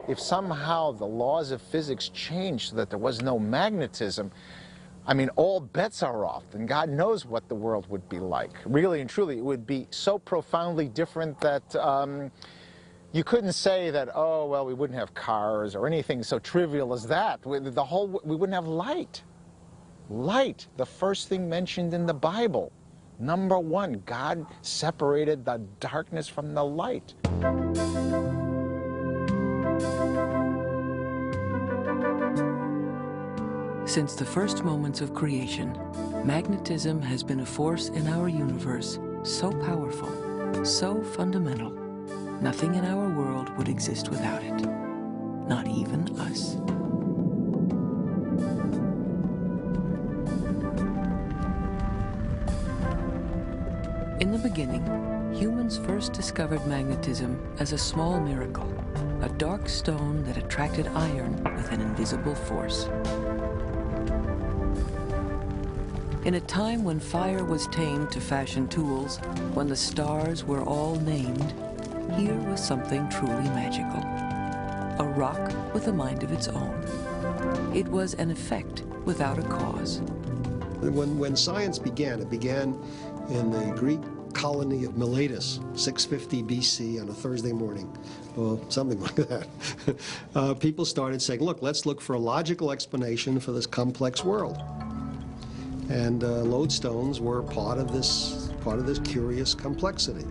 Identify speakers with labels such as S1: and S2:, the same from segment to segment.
S1: If somehow the laws of physics changed so that there was no magnetism, I mean, all bets are off, and God knows what the world would be like. Really and truly, it would be so profoundly different that you couldn't say that, oh, well, we wouldn't have cars or anything so trivial as that. We wouldn't have light. Light, the first thing mentioned in the Bible. Number one, God separated the darkness from the light.
S2: Since the first moments of creation, magnetism has been a force in our universe so powerful, so fundamental, nothing in our world would exist without it, not even us. In the beginning, humans first discovered magnetism as a small miracle, a dark stone that attracted iron with an invisible force. In a time when fire was tamed to fashion tools, when the stars were all named, here was something truly magical. A rock with a mind of its own. It was an effect without a cause.
S3: When science began, it began in the Greek colony of Miletus, 650 BC on a Thursday morning, or something like that. People started saying, look, let's look for a logical explanation for this complex world. And lodestones were part of this curious complexity.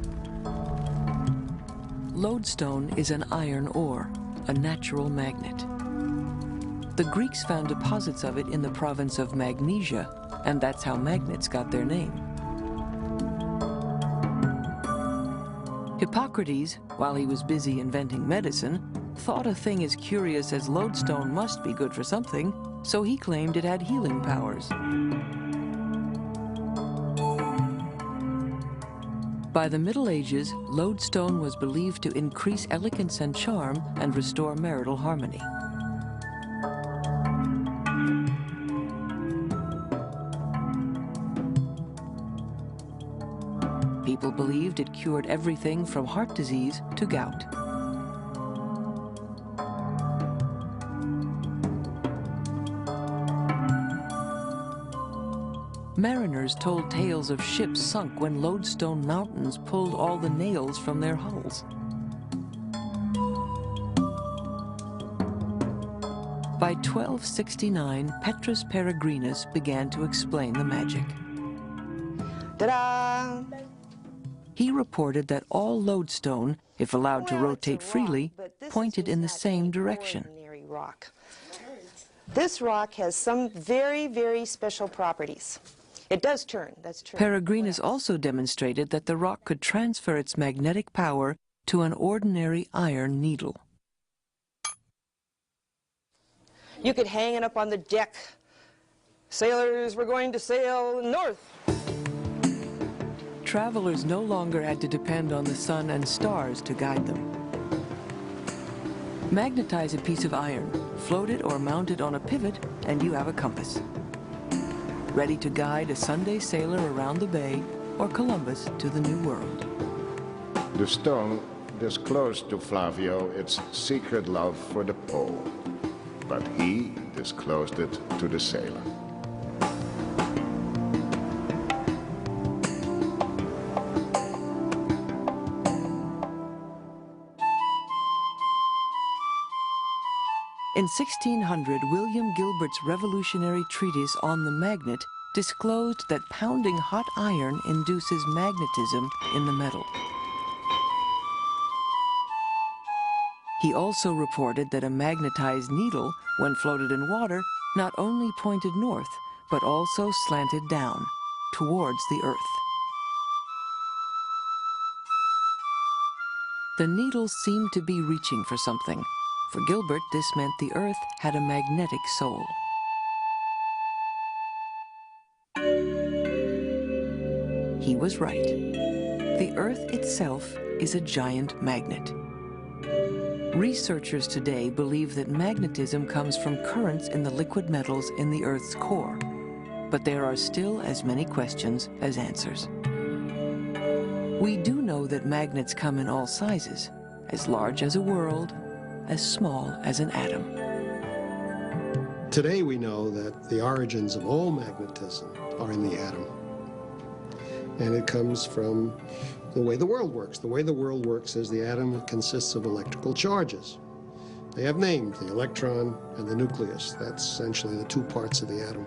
S2: Lodestone is an iron ore, a natural magnet. The Greeks found deposits of it in the province of Magnesia, and that's how magnets got their name. Hippocrates, while he was busy inventing medicine, thought a thing as curious as lodestone must be good for something, so he claimed it had healing powers. By the Middle Ages, lodestone was believed to increase elegance and charm and restore marital harmony. People believed it cured everything from heart disease to gout. Mariners told tales of ships sunk when lodestone mountains pulled all the nails from their hulls. By 1269, Petrus Peregrinus began to explain the magic.
S4: Ta-da!
S2: He reported that all lodestone, if allowed to rotate freely, pointed in the same direction.
S4: Rock. This rock has some very, very special properties. It does turn, that's true.
S2: Peregrinus also demonstrated that the rock could transfer its magnetic power to an ordinary iron needle.
S4: You could hang it up on the deck. Sailors were going to sail north.
S2: Travelers no longer had to depend on the sun and stars to guide them. Magnetize a piece of iron, float it or mount it on a pivot, and you have a compass. Ready to guide a Sunday sailor around the bay or Columbus to the New World.
S5: The stone disclosed to Flavio its secret love for the pole, but he disclosed it to the sailor.
S2: In 1600, William Gilbert's revolutionary treatise on the magnet disclosed that pounding hot iron induces magnetism in the metal. He also reported that a magnetized needle, when floated in water, not only pointed north, but also slanted down, towards the earth. The needle seemed to be reaching for something. For Gilbert, this meant the earth had a magnetic soul. He was right. The earth itself is a giant magnet. Researchers today believe that magnetism comes from currents in the liquid metals in the Earth's core, but there are still as many questions as answers. We do know that magnets come in all sizes, as large as a world, as small as an atom.
S3: Today we know that the origins of all magnetism are in the atom. And it comes from the way the world works. The way the world works is the atom consists of electrical charges. They have names, the electron and the nucleus. That's essentially the two parts of the atom.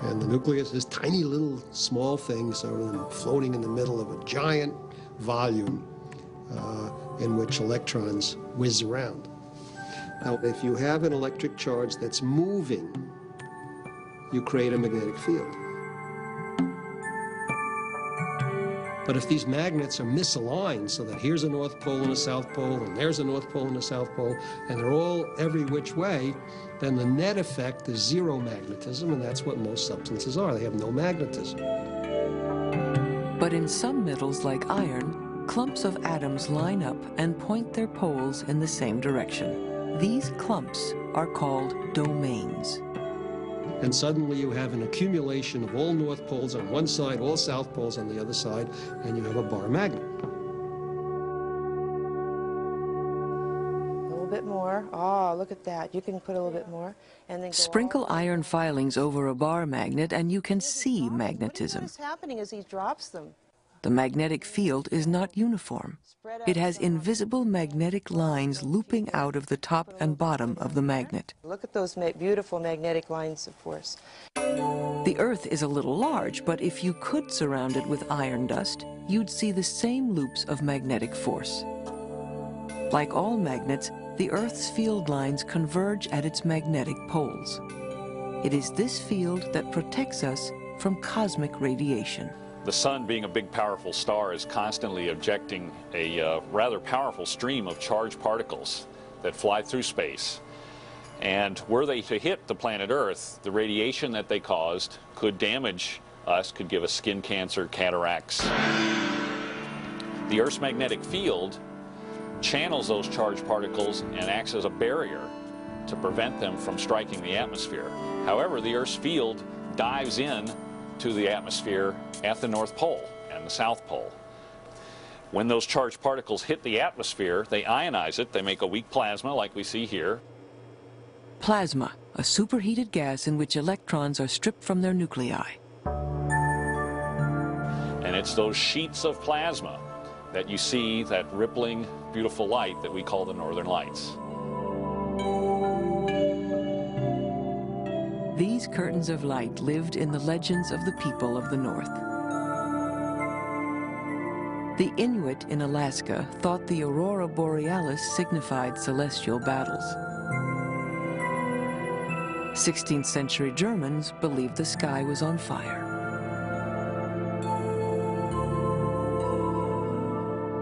S3: And the nucleus is tiny little small things sort of floating in the middle of a giant volume in which electrons whiz around. Now, if you have an electric charge that's moving, you create a magnetic field. But if these magnets are misaligned, so that here's a North Pole and a South Pole, and there's a North Pole and a South Pole, and they're all every which way, then the net effect is zero magnetism, and that's what most substances are. They have no magnetism.
S2: But in some metals like iron, clumps of atoms line up and point their poles in the same direction. These clumps are called domains.
S3: And suddenly you have an accumulation of all North Poles on one side, all South Poles on the other side, and you have a bar magnet.
S4: A little bit more. Oh, look at that. You can put a little bit more. And then go
S2: Sprinkle
S4: all
S2: iron filings over a bar magnet and you can see magnetism.
S4: What is happening as he drops them?
S2: The magnetic field is not uniform. It has invisible magnetic lines looping out of the top and bottom of the magnet.
S4: Look at those beautiful magnetic lines of force.
S2: The Earth is a little large, but if you could surround it with iron dust, you'd see the same loops of magnetic force. Like all magnets, the Earth's field lines converge at its magnetic poles. It is this field that protects us from cosmic radiation.
S6: The sun, being a big, powerful star, is constantly ejecting a rather powerful stream of charged particles that fly through space. And were they to hit the planet Earth, the radiation that they caused could damage us, could give us skin cancer, cataracts. The Earth's magnetic field channels those charged particles and acts as a barrier to prevent them from striking the atmosphere. However, the Earth's field dives in to the atmosphere at the North Pole and the South Pole. When those charged particles hit the atmosphere, they ionize it, they make a weak plasma like we see here.
S2: Plasma, a superheated gas in which electrons are stripped from their nuclei.
S6: And it's those sheets of plasma that you see, that rippling, beautiful light that we call the Northern Lights.
S2: These curtains of light lived in the legends of the people of the North. The Inuit in Alaska thought the aurora borealis signified celestial battles. 16th century Germans believed the sky was on fire.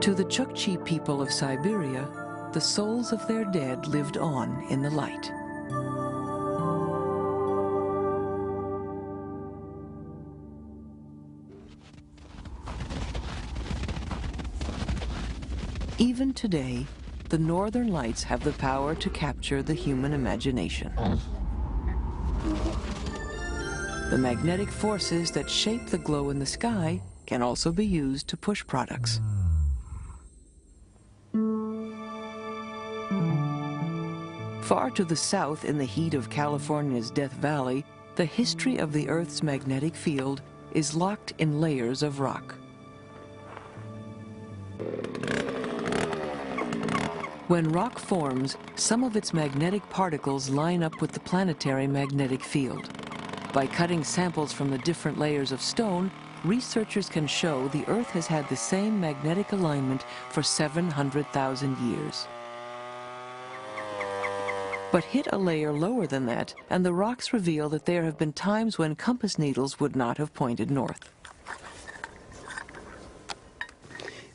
S2: To the Chukchi people of Siberia, the souls of their dead lived on in the light. Even today, the northern lights have the power to capture the human imagination. The magnetic forces that shape the glow in the sky can also be used to push products. Far to the south, in the heat of California's Death Valley, the history of the Earth's magnetic field is locked in layers of rock. When rock forms, some of its magnetic particles line up with the planetary magnetic field. By cutting samples from the different layers of stone, researchers can show the Earth has had the same magnetic alignment for 700,000 years. But hit a layer lower than that, and the rocks reveal that there have been times when compass needles would not have pointed north.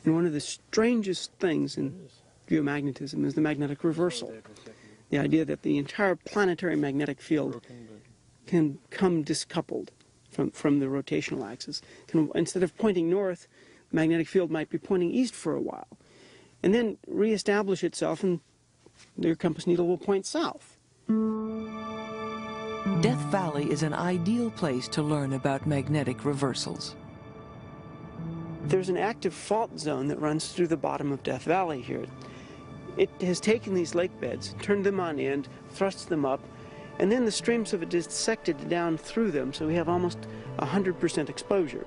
S7: And one of the strangest things in geomagnetism is the magnetic reversal. The idea that the entire planetary magnetic field can come discoupled from the rotational axis. Instead of pointing north, the magnetic field might be pointing east for a while, and then reestablish itself, and your compass needle will point south.
S2: Death Valley is an ideal place to learn about magnetic reversals.
S7: There's an active fault zone that runs through the bottom of Death Valley here. It has taken these lake beds, turned them on end, thrust them up, and then the streams have dissected down through them, so we have almost 100% exposure.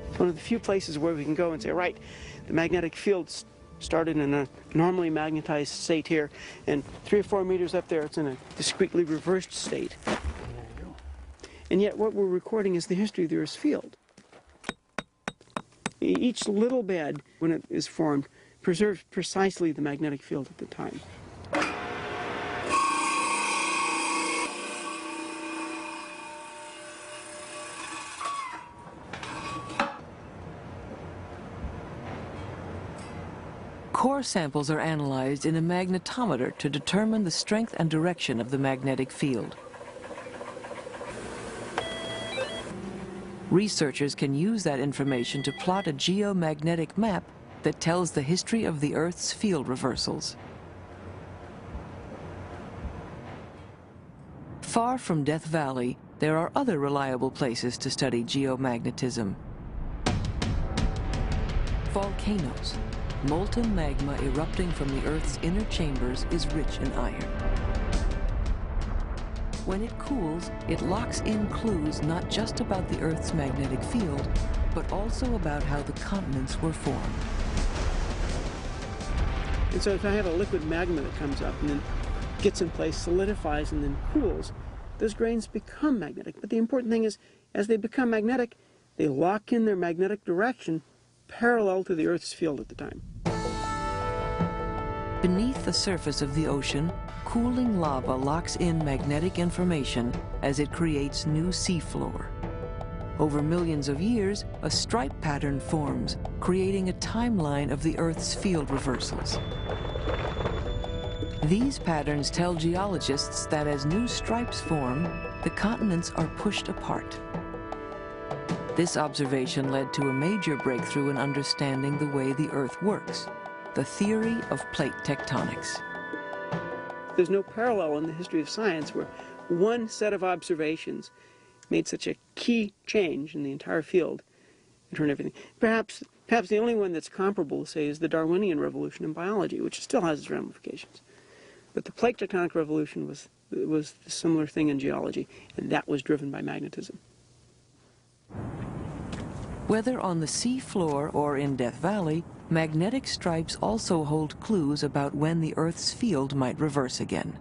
S7: It's one of the few places where we can go and say, right, the magnetic field started in a normally magnetized state here, and 3 or 4 meters up there, it's in a discretely reversed state. And yet what we're recording is the history of the Earth's field. Each little bed, when it is formed, preserves precisely the magnetic field at the time.
S2: Core samples are analyzed in a magnetometer to determine the strength and direction of the magnetic field. Researchers can use that information to plot a geomagnetic map that tells the history of the Earth's field reversals. Far from Death Valley, there are other reliable places to study geomagnetism. Volcanoes. Molten magma erupting from the Earth's inner chambers is rich in iron. When it cools, it locks in clues not just about the Earth's magnetic field, but also about how the continents were formed.
S7: And so if I have a liquid magma that comes up and then gets in place, solidifies, and then cools, those grains become magnetic. But the important thing is, as they become magnetic, they lock in their magnetic direction parallel to the Earth's field at the time.
S2: Beneath the surface of the ocean, cooling lava locks in magnetic information as it creates new seafloor. Over millions of years, a stripe pattern forms, creating a timeline of the Earth's field reversals. These patterns tell geologists that as new stripes form, the continents are pushed apart. This observation led to a major breakthrough in understanding the way the Earth works, the theory of plate tectonics.
S7: There's no parallel in the history of science where one set of observations made such a key change in the entire field and turned everything. Perhaps the only one that's comparable, say, is the Darwinian revolution in biology, which still has its ramifications. But the plate tectonic revolution was a similar thing in geology, and that was driven by magnetism.
S2: Whether on the sea floor or in Death Valley, magnetic stripes also hold clues about when the Earth's field might reverse again.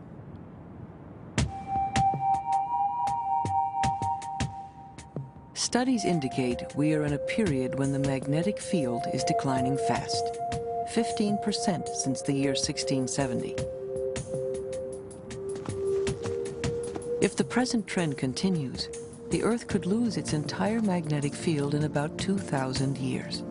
S2: Studies indicate we are in a period when the magnetic field is declining fast, 15% since the year 1670. If the present trend continues, the Earth could lose its entire magnetic field in about 2,000 years.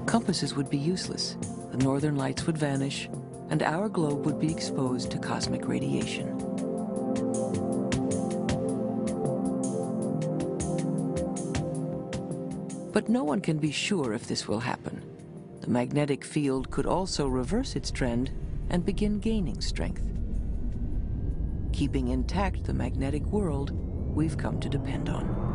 S2: Compasses would be useless, the northern lights would vanish, and our globe would be exposed to cosmic radiation. But no one can be sure if this will happen. The magnetic field could also reverse its trend and begin gaining strength, keeping intact the magnetic world we've come to depend on.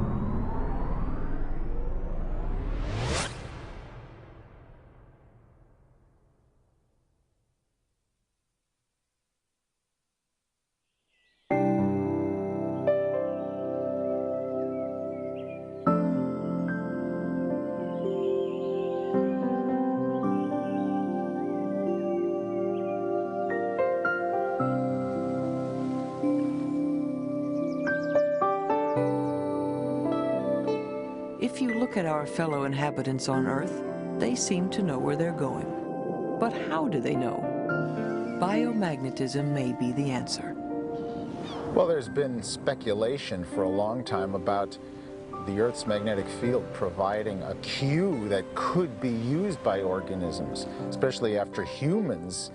S2: If you look at our fellow inhabitants on Earth, they seem to know where they're going. But how do they know? Biomagnetism may be the answer.
S1: Well, there's been speculation for a long time about the Earth's magnetic field providing a cue that could be used by organisms, especially after humans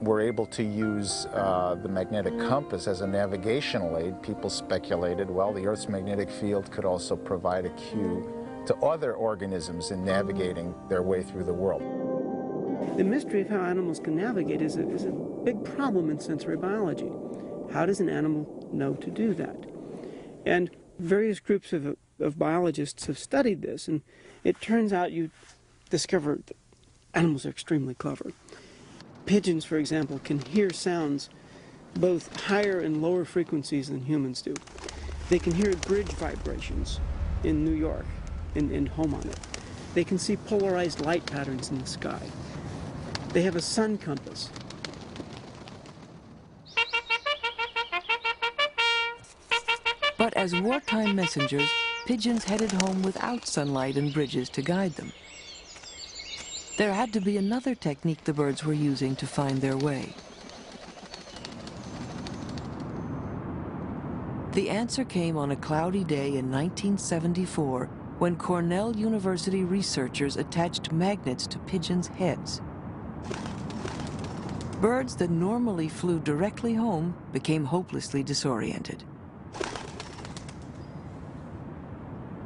S1: were able to use the magnetic compass as a navigational aid. People speculated, well, the Earth's magnetic field could also provide a cue to other organisms in navigating their way through the world.
S7: The mystery of how animals can navigate is a big problem in sensory biology. How does an animal know to do that? And various groups of biologists have studied this, and it turns out you discover that animals are extremely clever. Pigeons, for example, can hear sounds both higher and lower frequencies than humans do. They can hear bridge vibrations in New York and home on it. They can see polarized light patterns in the sky. They have a sun compass.
S2: But as wartime messengers, pigeons headed home without sunlight and bridges to guide them. There had to be another technique the birds were using to find their way. The answer came on a cloudy day in 1974 when Cornell University researchers attached magnets to pigeons' heads. Birds that normally flew directly home became hopelessly disoriented.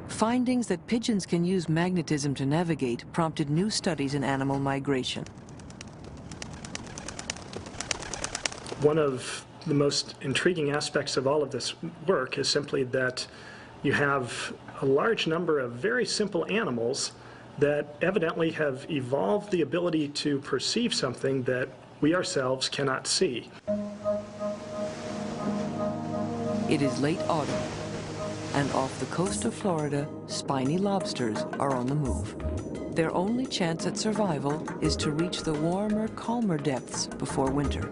S2: Findings that pigeons can use magnetism to navigate prompted new studies in animal migration.
S8: One of the most intriguing aspects of all of this work is simply that you have a large number of very simple animals that evidently have evolved the ability to perceive something that we ourselves cannot see.
S2: It is late autumn, and off the coast of Florida, spiny lobsters are on the move. Their only chance at survival is to reach the warmer, calmer depths before winter.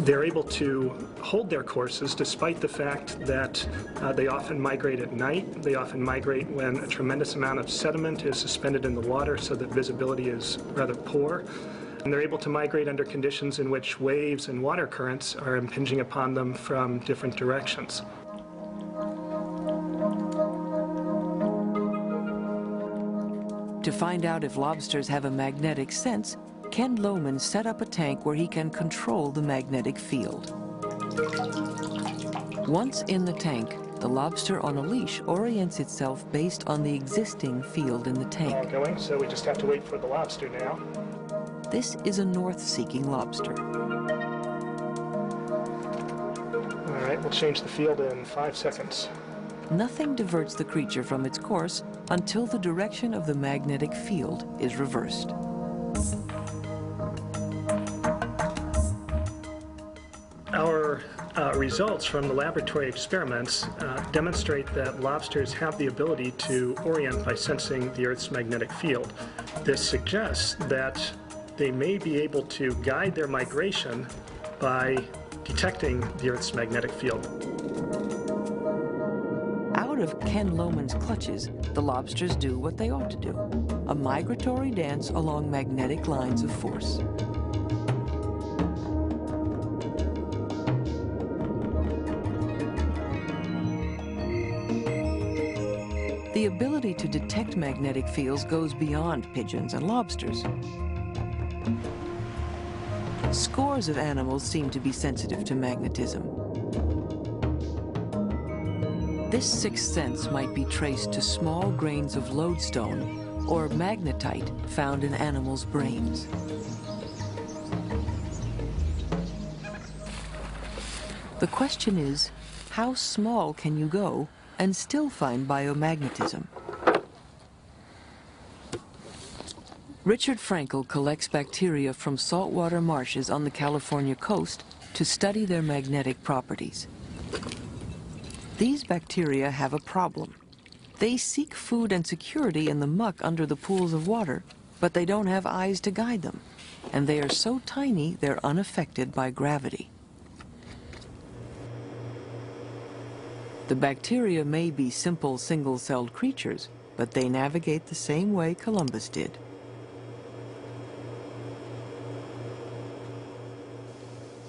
S8: They're able to hold their courses despite the fact that they often migrate at night. They often migrate when a tremendous amount of sediment is suspended in the water so that visibility is rather poor. And they're able to migrate under conditions in which waves and water currents are impinging upon them from different directions.
S2: To find out if lobsters have a magnetic sense, Ken Lohman set up a tank where he can control the magnetic field. Once in the tank, the lobster on a leash orients itself based on the existing field in the tank.
S8: Going, so we just have to wait for the lobster now.
S2: This is a north-seeking lobster.
S8: All right, we'll change the field in 5 seconds.
S2: Nothing diverts the creature from its course until the direction of the magnetic field is reversed.
S8: Our results from the laboratory experiments demonstrate that lobsters have the ability to orient by sensing the Earth's magnetic field. This suggests that they may be able to guide their migration by detecting the Earth's magnetic field.
S2: Out of Ken Lohman's clutches, the lobsters do what they ought to do, a migratory dance along magnetic lines of force. The ability to detect magnetic fields goes beyond pigeons and lobsters. Scores of animals seem to be sensitive to magnetism. This sixth sense might be traced to small grains of lodestone or magnetite found in animals' brains. The question is, how small can you go and still find biomagnetism? Richard Frankel collects bacteria from saltwater marshes on the California coast to study their magnetic properties. These bacteria have a problem. They seek food and security in the muck under the pools of water, but they don't have eyes to guide them, and they are so tiny they're unaffected by gravity. The bacteria may be simple single-celled creatures, but they navigate the same way Columbus did.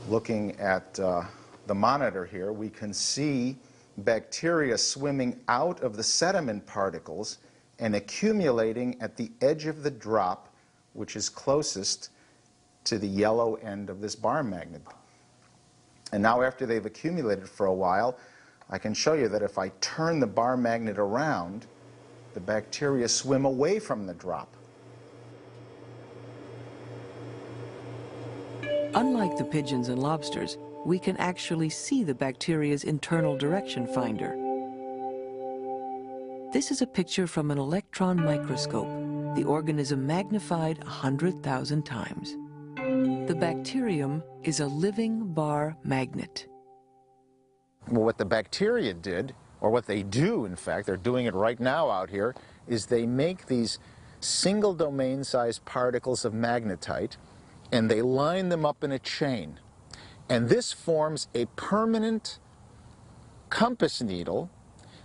S1: Looking at the monitor here, we can see bacteria swimming out of the sediment particles and accumulating at the edge of the drop, which is closest to the yellow end of this bar magnet. And now after they've accumulated for a while, I can show you that if I turn the bar magnet around, the bacteria swim away from the drop.
S2: Unlike the pigeons and lobsters, we can actually see the bacteria's internal direction finder. This is a picture from an electron microscope, the organism magnified 100,000 times. The bacterium is a living bar magnet.
S1: Well, what the bacteria did, or what they do, in fact, they're doing it right now out here, is they make these single domain sized particles of magnetite, and they line them up in a chain. And this forms a permanent compass needle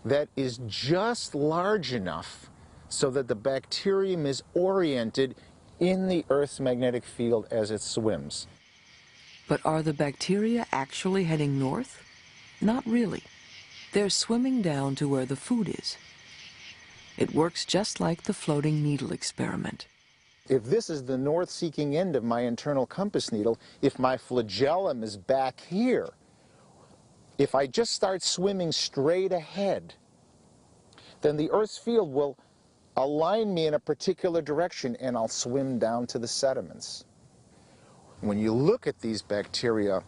S1: that is just large enough so that the bacterium is oriented in the Earth's magnetic field as it swims.
S2: But are the bacteria actually heading north? Not really. They're swimming down to where the food is. It works just like the floating needle experiment.
S1: If this is the north-seeking end of my internal compass needle, if my flagellum is back here, if I just start swimming straight ahead, then the Earth's field will align me in a particular direction and I'll swim down to the sediments. When you look at these bacteria,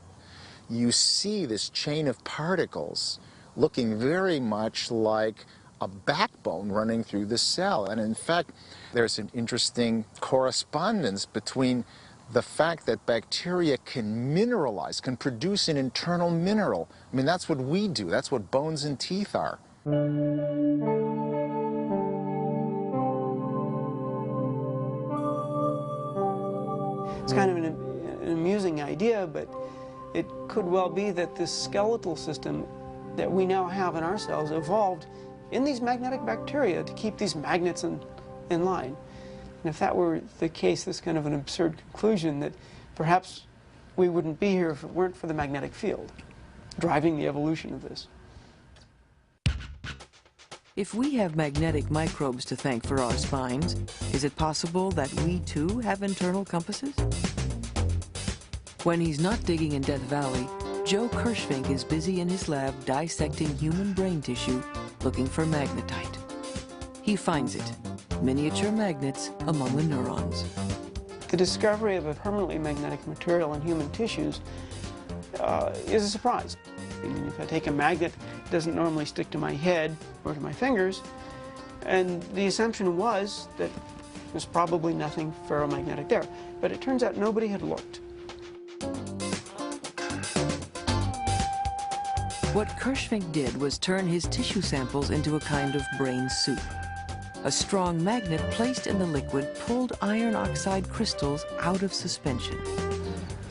S1: you see this chain of particles looking very much like a backbone running through the cell. And in fact, there's an interesting correspondence between the fact that bacteria can mineralize, can produce an internal mineral. I mean, that's what we do. That's what bones and teeth are.
S7: It's kind of an amusing idea, but it could well be that this skeletal system that we now have in our cells evolved in these magnetic bacteria to keep these magnets in line. And if that were the case, this kind of an absurd conclusion that perhaps we wouldn't be here if it weren't for the magnetic field driving the evolution of this.
S2: If we have magnetic microbes to thank for our spines, is it possible that we too have internal compasses? When he's not digging in Death Valley, Joe Kirschvink is busy in his lab dissecting human brain tissue, looking for magnetite. He finds it, miniature magnets among the neurons.
S7: The discovery of a permanently magnetic material in human tissues is a surprise. I mean, if I take a magnet, it doesn't normally stick to my head or to my fingers, and the assumption was that there's probably nothing ferromagnetic there. But it turns out nobody had looked.
S2: What Kirschvink did was turn his tissue samples into a kind of brain soup. A strong magnet placed in the liquid pulled iron oxide crystals out of suspension.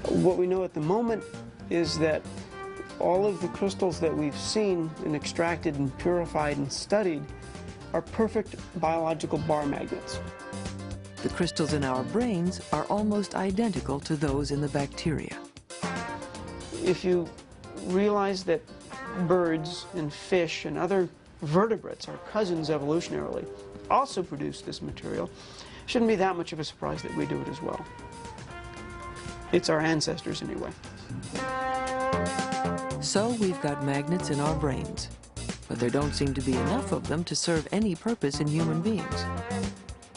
S7: What we know at the moment is that all of the crystals that we've seen and extracted and purified and studied are perfect biological bar magnets.
S2: The crystals in our brains are almost identical to those in the bacteria.
S7: If you realize that birds and fish and other vertebrates, our cousins evolutionarily, also produce this material, shouldn't be that much of a surprise that we do it as well. It's our ancestors anyway.
S2: So we've got magnets in our brains, but there don't seem to be enough of them to serve any purpose in human beings.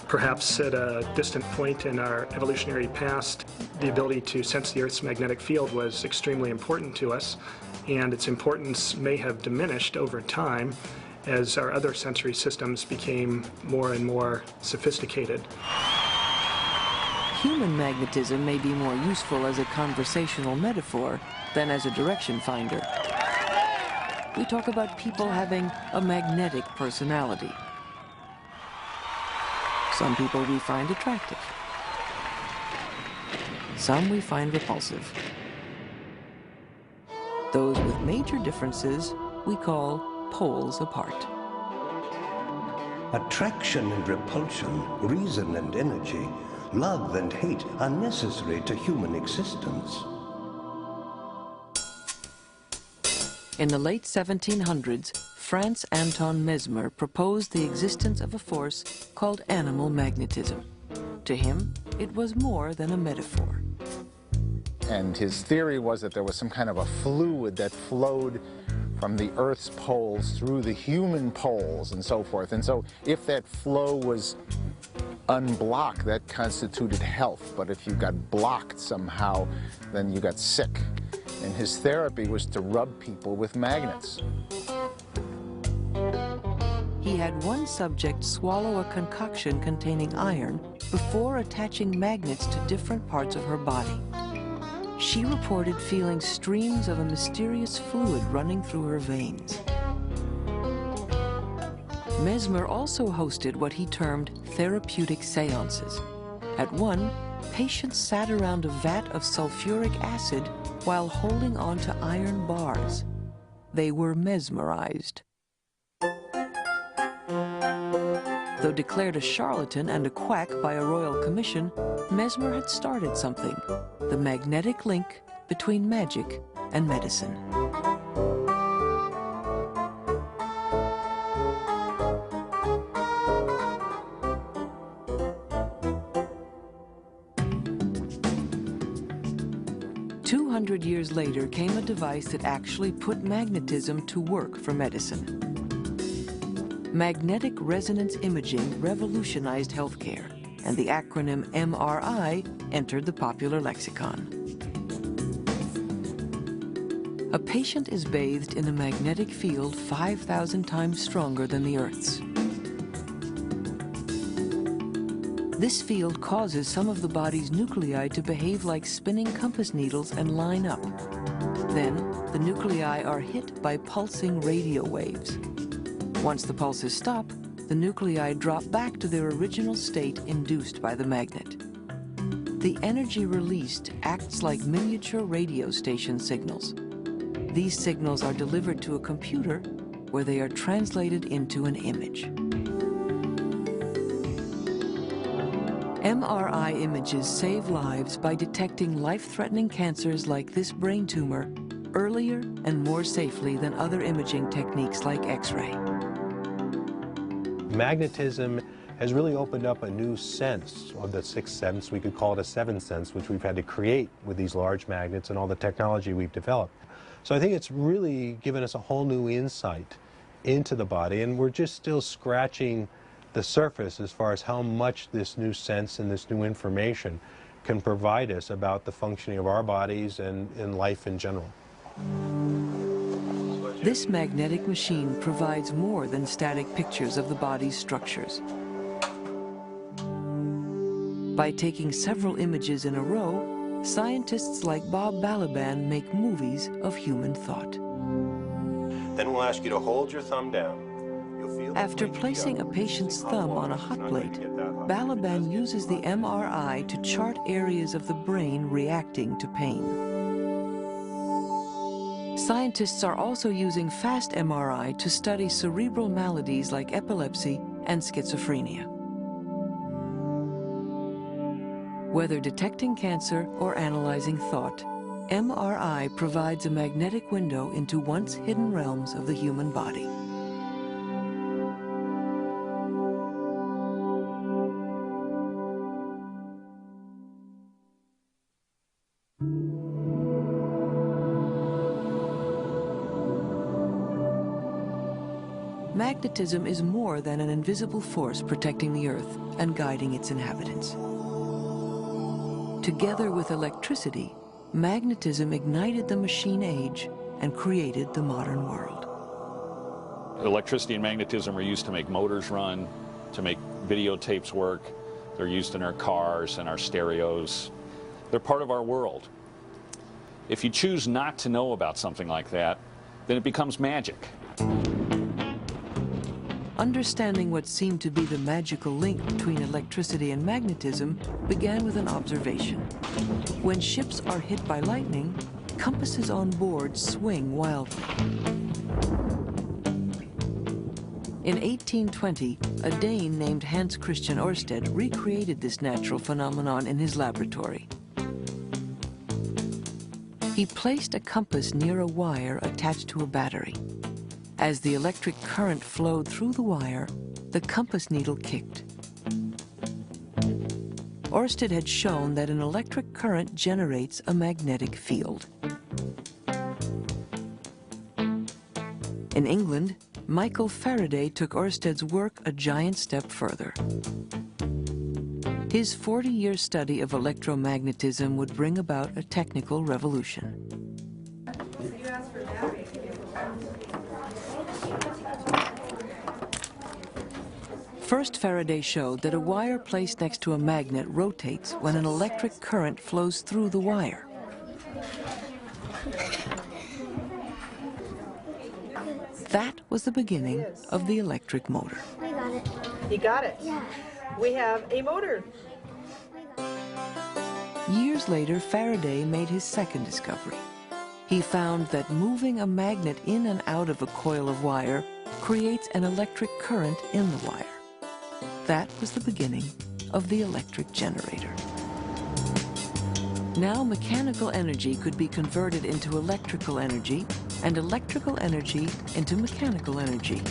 S8: Perhaps at a distant point in our evolutionary past, the ability to sense the Earth's magnetic field was extremely important to us, and its importance may have diminished over time as our other sensory systems became more and more sophisticated.
S2: Human magnetism may be more useful as a conversational metaphor than as a direction finder. We talk about people having a magnetic personality. Some people we find attractive. Some we find repulsive. Those with major differences we call poles apart.
S9: Attraction and repulsion, reason and energy, love and hate are necessary to human existence.
S2: In the late 1700s, Franz Anton Mesmer proposed the existence of a force called animal magnetism. To him, it was more than a metaphor.
S1: And his theory was that there was some kind of a fluid that flowed from the Earth's poles through the human poles and so forth. And so if that flow was unblocked, that constituted health. But if you got blocked somehow, then you got sick. And his therapy was to rub people with magnets.
S2: He had one subject swallow a concoction containing iron before attaching magnets to different parts of her body. She reported feeling streams of a mysterious fluid running through her veins. Mesmer also hosted what he termed therapeutic seances. At one, patients sat around a vat of sulfuric acid while holding on to iron bars. They were mesmerized. Though declared a charlatan and a quack by a royal commission, Mesmer had started something, the magnetic link between magic and medicine. Years later came a device that actually put magnetism to work for medicine. Magnetic resonance imaging revolutionized healthcare, and the acronym MRI entered the popular lexicon. A patient is bathed in a magnetic field 5,000 times stronger than the Earth's. This field causes some of the body's nuclei to behave like spinning compass needles and line up. Then, the nuclei are hit by pulsing radio waves. Once the pulses stop, the nuclei drop back to their original state induced by the magnet. The energy released acts like miniature radio station signals. These signals are delivered to a computer where they are translated into an image. MRI images save lives by detecting life-threatening cancers like this brain tumor earlier and more safely than other imaging techniques like X-ray.
S10: Magnetism has really opened up a new sense of the sixth sense. We could call it a seventh sense, which we've had to create with these large magnets and all the technology we've developed. So I think it's really given us a whole new insight into the body, and we're just still scratching the surface as far as how much this new sense and this new information can provide us about the functioning of our bodies and life in general.
S2: This magnetic machine provides more than static pictures of the body's structures. By taking several images in a row, scientists like Bob Balaban make movies of human thought.
S10: Then we'll ask you to hold your thumb down.
S2: After placing a patient's thumb on a hot plate, Balaban uses the MRI to chart areas of the brain reacting to pain. Scientists are also using fast MRI to study cerebral maladies like epilepsy and schizophrenia. Whether detecting cancer or analyzing thought, MRI provides a magnetic window into once hidden realms of the human body. magnetism is more than an invisible force protecting the Earth and guiding its inhabitants. Together with electricity, magnetism ignited the machine age and created the modern world.
S6: Electricity and magnetism are used to make motors run, to make videotapes work. They're used in our cars and our stereos. They're part of our world. If you choose not to know about something like that, then it becomes magic.
S2: Understanding what seemed to be the magical link between electricity and magnetism began with an observation. When ships are hit by lightning, compasses on board swing wildly. In 1820, a Dane named Hans Christian Ørsted recreated this natural phenomenon in his laboratory. He placed a compass near a wire attached to a battery. As the electric current flowed through the wire, the compass needle kicked. Ørsted had shown that an electric current generates a magnetic field. In England, Michael Faraday took Ørsted's work a giant step further. His 40-year study of electromagnetism would bring about a technical revolution. First, Faraday showed that a wire placed next to a magnet rotates when an electric current flows through the wire. That was the beginning of the electric motor.
S11: We got it.
S4: You got it?
S11: Yeah.
S4: We have a motor.
S2: Years later, Faraday made his second discovery. He found that moving a magnet in and out of a coil of wire creates an electric current in the wire. That was the beginning of the electric generator. Now mechanical energy could be converted into electrical energy, and electrical energy into mechanical energy.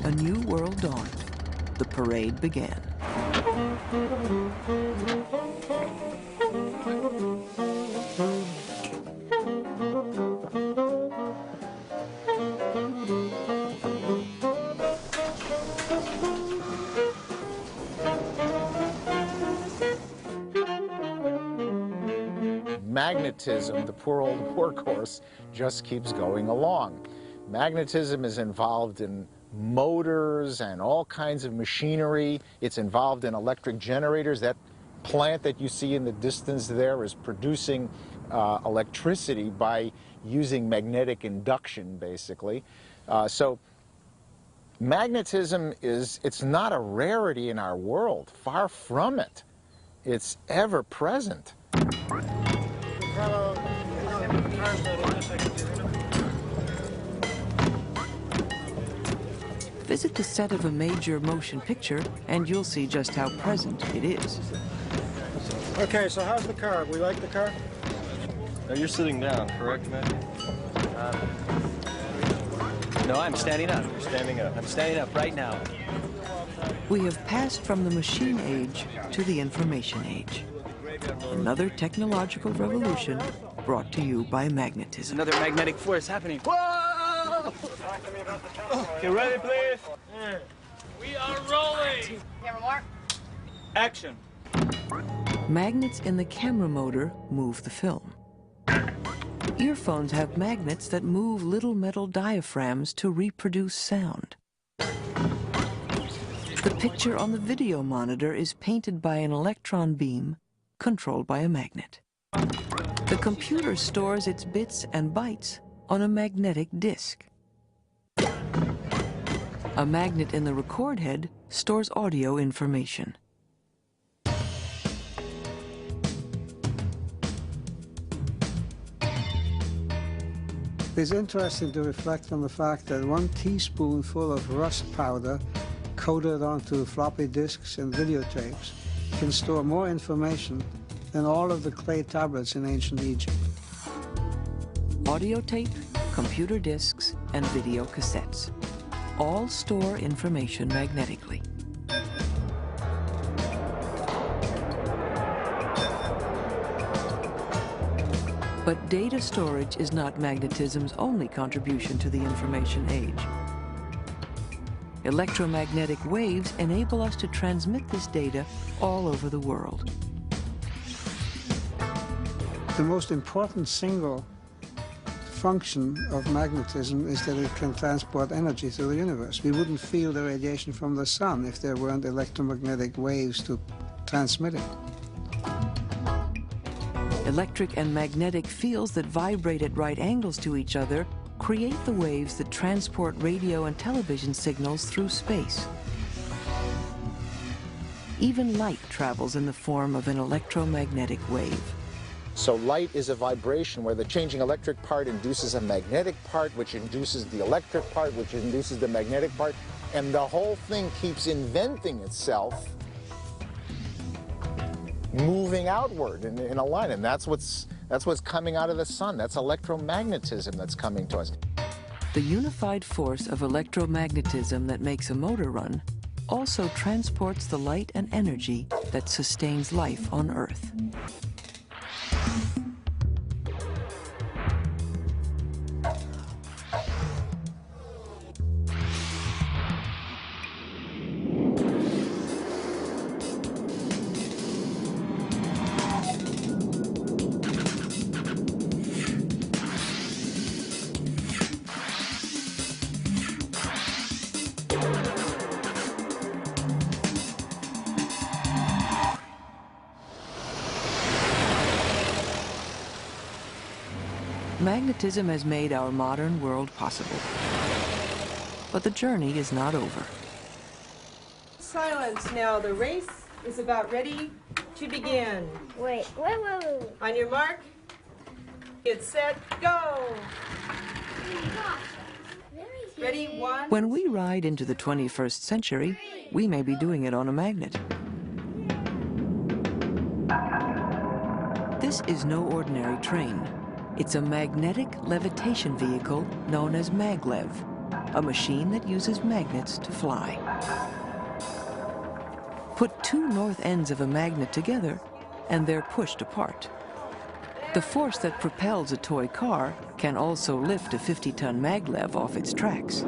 S2: A new world dawned. The parade began.
S1: Magnetism, the poor old workhorse, just keeps going along. Magnetism is involved in motors and all kinds of machinery. It's involved in electric generators. That plant that you see in the distance there is producing electricity by using magnetic induction, basically. So magnetism it's not a rarity in our world. Far from it. It's ever present.
S2: Visit the set of a major motion picture, and you'll see just how present it is.
S12: Okay, so how's the car? We like the car?
S13: You're sitting down, correct, Matthew? No, I'm standing up.
S12: You're standing up.
S13: I'm standing up right now.
S2: We have passed from the machine age to the information age. Another technological revolution brought to you by magnetism.
S13: Another magnetic force happening. Whoa!
S12: Get ready, please.
S14: We are rolling.
S11: Camera mark.
S13: Action.
S2: Magnets in the camera motor move the film. Earphones have magnets that move little metal diaphragms to reproduce sound. The picture on the video monitor is painted by an electron beam controlled by a magnet. The computer stores its bits and bytes on a magnetic disk. A magnet in the record head stores audio information.
S15: It's interesting to reflect on the fact that 1 teaspoonful of rust powder coated onto floppy disks and videotapes can store more information than all of the clay tablets in ancient Egypt.
S2: Audio tape, computer disks, and video cassettes all store information magnetically. But data storage is not magnetism's only contribution to the information age. Electromagnetic waves enable us to transmit this data all over the world.
S15: The most important single function of magnetism is that it can transport energy through the universe. We wouldn't feel the radiation from the sun if there weren't electromagnetic waves to transmit it.
S2: Electric and magnetic fields that vibrate at right angles to each other create the waves that transport radio and television signals through space. Even light travels in the form of an electromagnetic wave.
S1: So light is a vibration where the changing electric part induces a magnetic part, which induces the electric part, which induces the magnetic part, and the whole thing keeps inventing itself, moving outward in a line, and that's what's coming out of the sun. That's electromagnetism that's coming to us.
S2: The unified force of electromagnetism that makes a motor run also transports the light and energy that sustains life on Earth. Magnetism has made our modern world possible. But the journey is not over.
S4: Silence now. The race is about ready to begin.
S11: Wait.
S4: On your mark, get set, go. Ready, one.
S2: When we ride into the 21st century, we may be doing it on a magnet. This is no ordinary train. It's a magnetic levitation vehicle known as maglev, a machine that uses magnets to fly. Put two north ends of a magnet together, and they're pushed apart. The force that propels a toy car can also lift a 50-ton maglev off its tracks.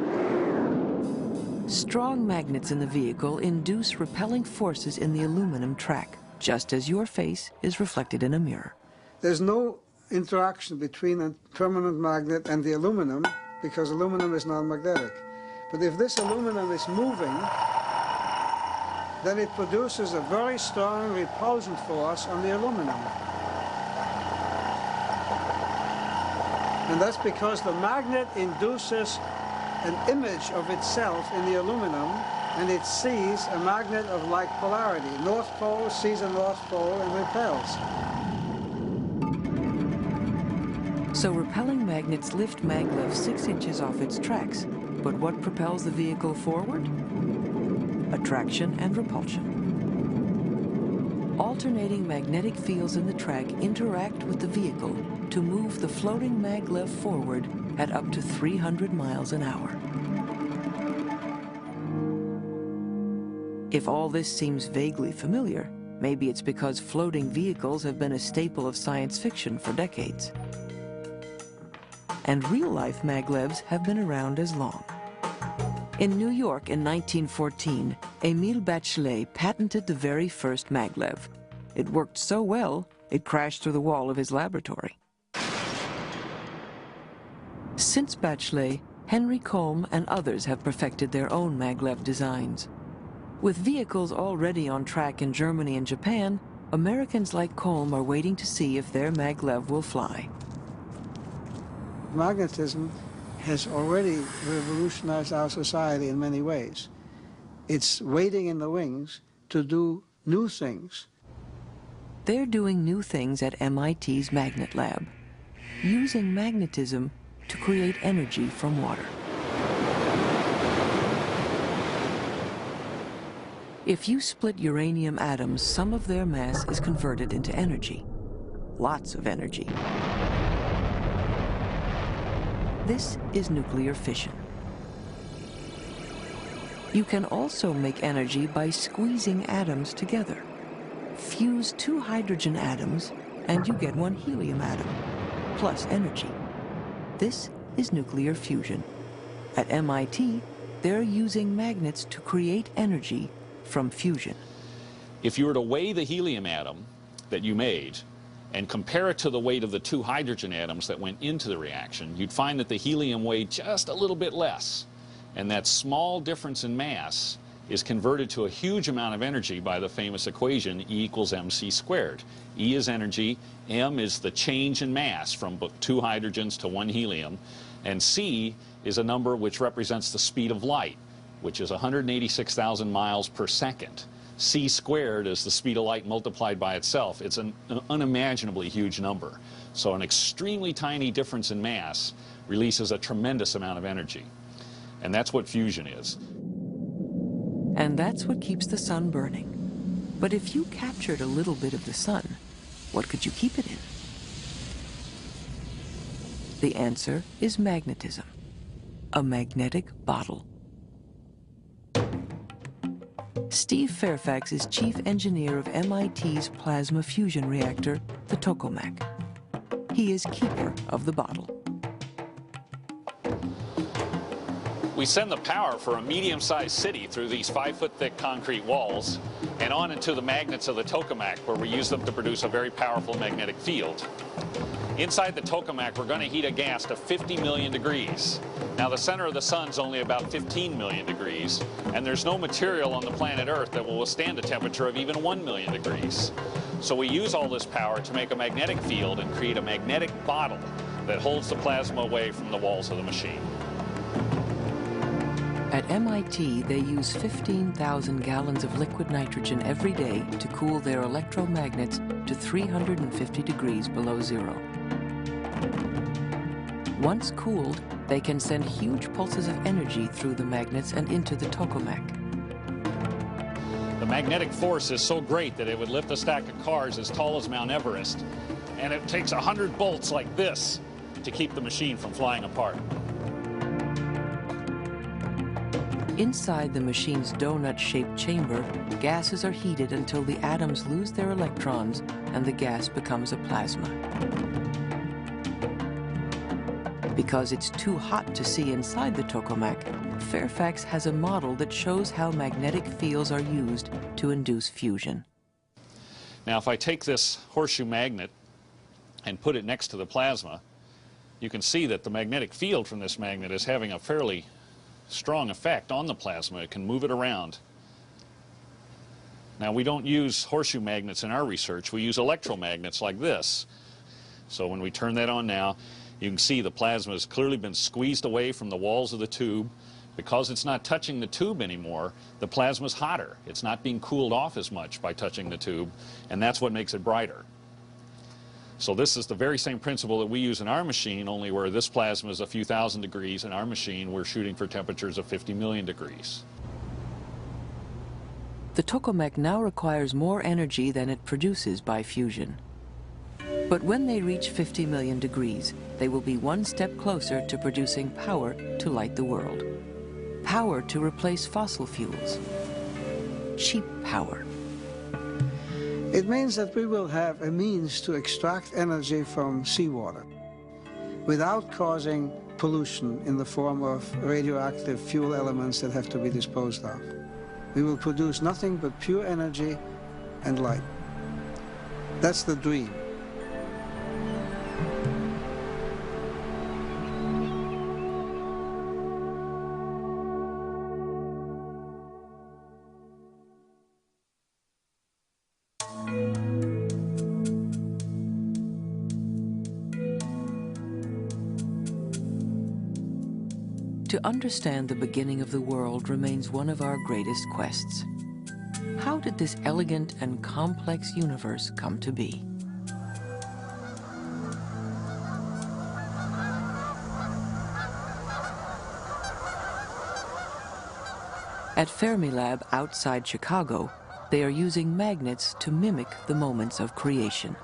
S2: Strong magnets in the vehicle induce repelling forces in the aluminum track, just as your face is reflected in a mirror.
S15: There's no interaction between a permanent magnet and the aluminum because aluminum is non-magnetic. But if this aluminum is moving, then it produces a very strong repulsion force on the aluminum. And that's because the magnet induces an image of itself in the aluminum, and it sees a magnet of like polarity. North pole sees a north pole and repels.
S2: So repelling magnets lift maglev 6 inches off its tracks. But what propels the vehicle forward? Attraction and repulsion. Alternating magnetic fields in the track interact with the vehicle to move the floating maglev forward at up to 300 miles an hour. If all this seems vaguely familiar, maybe it's because floating vehicles have been a staple of science fiction for decades. And real-life maglevs have been around as long. In New York in 1914, Émile Bachelet patented the very first maglev. It worked so well, it crashed through the wall of his laboratory. Since Bachelet, Henry Combe and others have perfected their own maglev designs. With vehicles already on track in Germany and Japan, Americans like Combe are waiting to see if their maglev will fly.
S15: Magnetism has already revolutionized our society in many ways. It's waiting in the wings to do new things.
S2: They're doing new things at MIT's Magnet Lab, using magnetism to create energy from water. If you split uranium atoms, some of their mass is converted into energy. Lots of energy. This is nuclear fission. You can also make energy by squeezing atoms together. Fuse 2 hydrogen atoms, and you get 1 helium atom, plus energy. This is nuclear fusion. At MIT, they're using magnets to create energy from fusion.
S6: If you were to weigh the helium atom that you made and compare it to the weight of the 2 hydrogen atoms that went into the reaction, you'd find that the helium weighed just a little bit less. And that small difference in mass is converted to a huge amount of energy by the famous equation E equals mc squared. E is energy, m is the change in mass from 2 hydrogens to 1 helium, and c is a number which represents the speed of light, which is 186,000 miles per second. C squared is the speed of light multiplied by itself. It's an unimaginably huge number. So an extremely tiny difference in mass releases a tremendous amount of energy. And that's what fusion is.
S2: And that's what keeps the sun burning. But if you captured a little bit of the sun, what could you keep it in? The answer is magnetism, a magnetic bottle. Steve Fairfax is chief engineer of MIT's plasma fusion reactor, the tokamak. He is keeper of the bottle.
S6: We send the power for a medium-sized city through these 5-foot-thick concrete walls and on into the magnets of the tokamak, where we use them to produce a very powerful magnetic field. Inside the tokamak, we're going to heat a gas to 50 million degrees. Now, the center of the sun's only about 15 million degrees, and there's no material on the planet Earth that will withstand a temperature of even 1 million degrees. So we use all this power to make a magnetic field and create a magnetic bottle that holds the plasma away from the walls of the machine.
S2: At MIT, they use 15,000 gallons of liquid nitrogen every day to cool their electromagnets to 350 degrees below zero. Once cooled, they can send huge pulses of energy through the magnets and into the tokamak.
S6: The magnetic force is so great that it would lift a stack of cars as tall as Mount Everest, and it takes 100 bolts like this to keep the machine from flying apart.
S2: Inside the machine's donut-shaped chamber, gases are heated until the atoms lose their electrons and the gas becomes a plasma. Because it's too hot to see inside the tokamak, Fairfax has a model that shows how magnetic fields are used to induce fusion.
S6: Now, if I take this horseshoe magnet and put it next to the plasma, you can see that the magnetic field from this magnet is having a fairly strong effect on the plasma. It can move it around. Now, we don't use horseshoe magnets in our research. We use electromagnets like this. So when we turn that on now, you can see the plasma has clearly been squeezed away from the walls of the tube. Because it's not touching the tube anymore, the plasma's hotter. It's not being cooled off as much by touching the tube, and that's what makes it brighter. So this is the very same principle that we use in our machine, only where this plasma is a few thousand degrees. In our machine, we're shooting for temperatures of 50 million degrees.
S2: The tokamak now requires more energy than it produces by fusion. But when they reach 50 million degrees, they will be one step closer to producing power to light the world. Power to replace fossil fuels. Cheap power.
S15: It means that we will have a means to extract energy from seawater without causing pollution in the form of radioactive fuel elements that have to be disposed of. We will produce nothing but pure energy and light. That's the dream.
S2: To understand the beginning of the world remains one of our greatest quests. How did this elegant and complex universe come to be? At Fermilab outside Chicago, they are using magnets to mimic the moments of creation.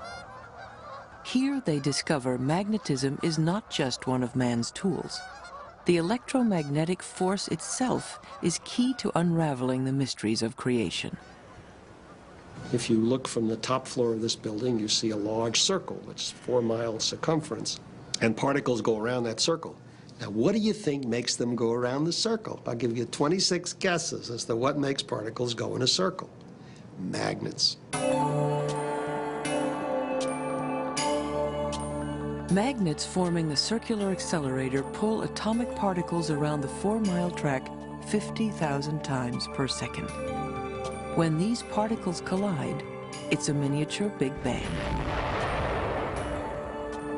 S2: Here they discover magnetism is not just one of man's tools. The electromagnetic force itself is key to unraveling the mysteries of creation.
S3: If you look from the top floor of this building, you see a large circle. It's 4 miles circumference, and particles go around that circle. Now, what do you think makes them go around the circle? I'll give you 26 guesses as to what makes particles go in a circle. Magnets.
S2: Magnets forming the circular accelerator pull atomic particles around the 4-mile track 50,000 times per second. When these particles collide, it's a miniature Big Bang.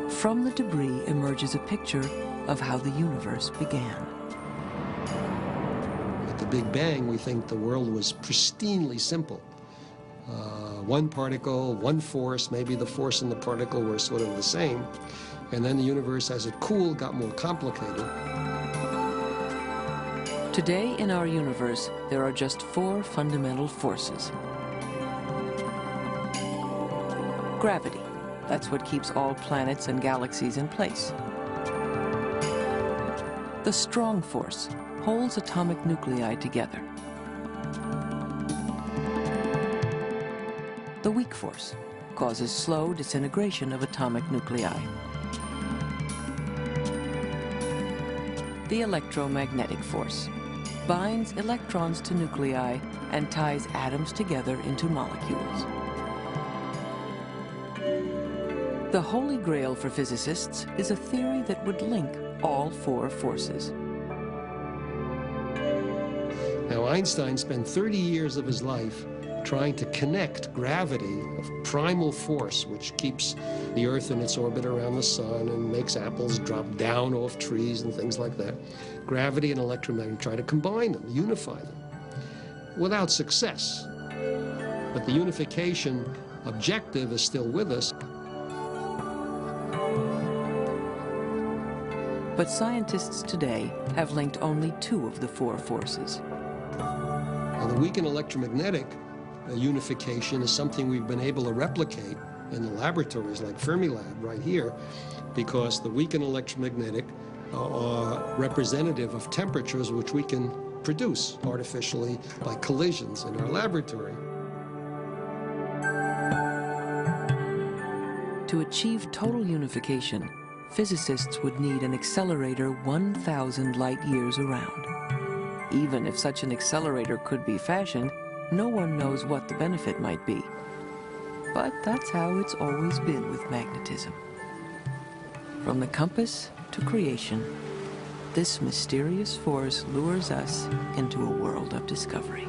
S2: From the debris emerges a picture of how the universe began.
S3: At the Big Bang, we think the world was pristinely simple. One particle, one force, maybe the force and the particle were sort of the same. And then the universe, as it cooled, got more complicated.
S2: Today in our universe, there are just 4 fundamental forces. Gravity. That's what keeps all planets and galaxies in place. The strong force holds atomic nuclei together. The weak force causes slow disintegration of atomic nuclei. The electromagnetic force binds electrons to nuclei and ties atoms together into molecules. The holy grail for physicists is a theory that would link all 4 forces.
S3: Now, Einstein spent 30 years of his life trying to connect gravity, a primal force which keeps the Earth in its orbit around the sun and makes apples drop down off trees and things like that. Gravity and electromagnetism, try to combine them, unify them, without success. But the unification objective is still with us.
S2: But scientists today have linked only 2 of the 4 forces.
S3: Now, the weak and electromagnetic unification is something we've been able to replicate in the laboratories like Fermilab right here, because the weak and electromagnetic are representative of temperatures which we can produce artificially by collisions in our laboratory.
S2: To achieve total unification, physicists would need an accelerator 1,000 light years around. Even if such an accelerator could be fashioned, no one knows what the benefit might be. But that's how it's always been with magnetism. From the compass to creation, this mysterious force lures us into a world of discovery.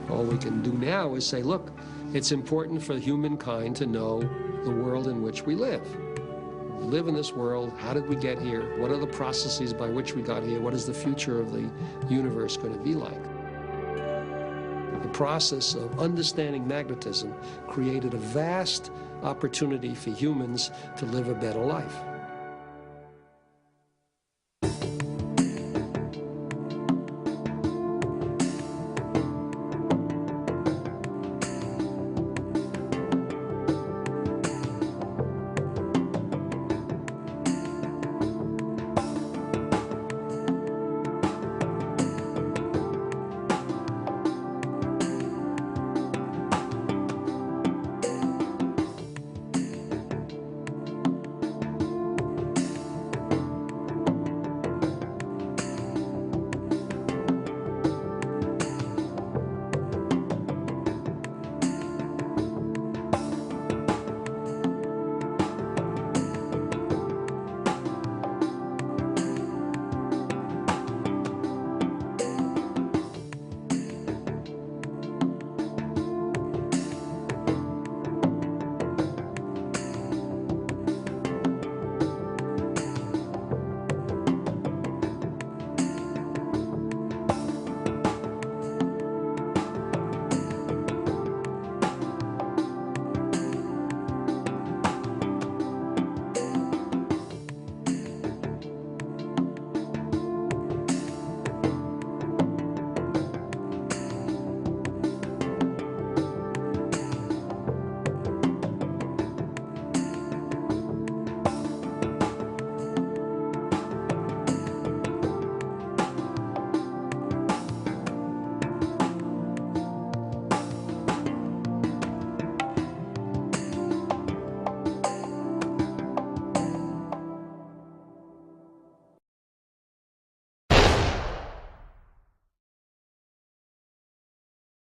S3: All we can do now is say, look, it's important for humankind to know the world in which we live. We live in this world. How did we get here? What are the processes by which we got here? What is the future of the universe going to be like? The process of understanding magnetism created a vast opportunity for humans to live a better life.